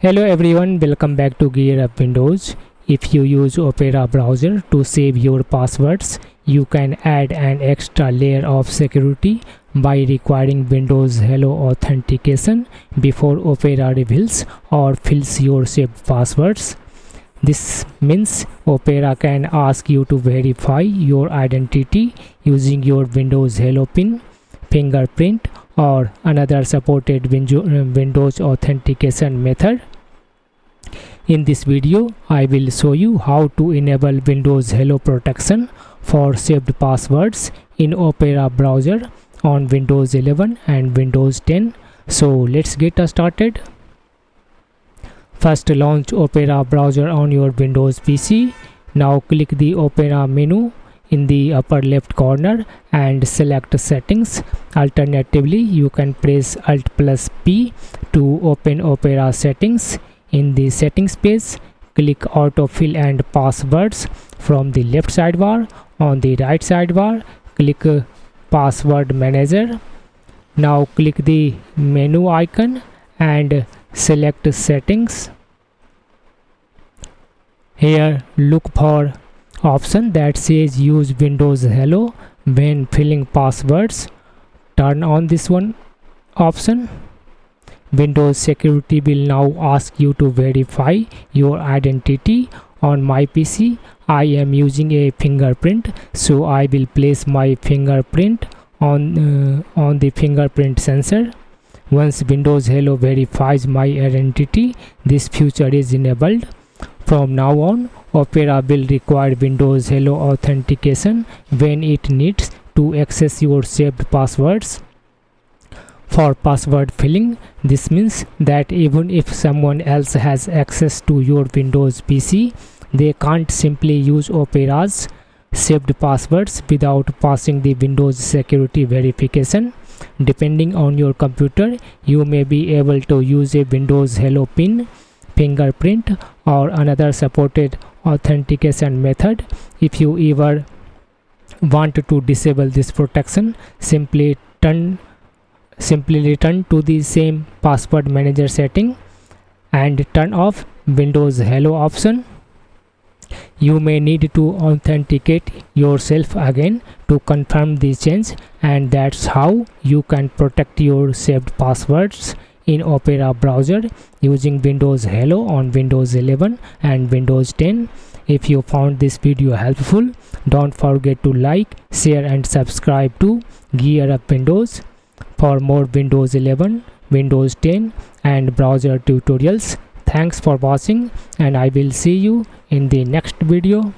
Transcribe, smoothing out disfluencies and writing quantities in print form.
Hello everyone, welcome back to GearUpWindows. If you use Opera browser to save your passwords, you can add an extra layer of security by requiring Windows Hello Authentication before Opera reveals or fills your saved passwords. This means Opera can ask you to verify your identity using your Windows Hello PIN, Fingerprint, or another supported Windows authentication method. In this video, I will show you how to enable Windows Hello protection for saved passwords in Opera browser on Windows 11 and Windows 10. So let's get started. First, launch Opera browser on your Windows PC. Now click the Opera menu in the upper left corner and select Settings. Alternatively, you can press Alt+P to open Opera settings. In the settings page, click Autofill and Passwords from the left sidebar. On the right sidebar, click Password Manager. Now click the menu icon and select Settings. Here, look for option that says Use Windows Hello when filling passwords. Turn on this one option. Windows security will now ask you to verify your identity. On my PC, I am using a fingerprint, so I will place my fingerprint on the fingerprint sensor. Once Windows Hello verifies my identity, this feature is enabled. From now on, Opera will require Windows Hello authentication when it needs to access your saved passwords. For password filling, this means that even if someone else has access to your Windows PC, they can't simply use Opera's saved passwords without passing the Windows security verification. Depending on your computer, you may be able to use a Windows Hello PIN, fingerprint, or another supported authentication method. If you ever want to disable this protection, simply return to the same password manager setting and turn off Windows Hello option. You may need to authenticate yourself again to confirm the change, and that's how you can protect your saved passwords in Opera browser using Windows Hello on Windows 11 and Windows 10. If you found this video helpful, don't forget to like, share and subscribe to GearUpWindows for more Windows 11, Windows 10 and browser tutorials. Thanks for watching, and I will see you in the next video.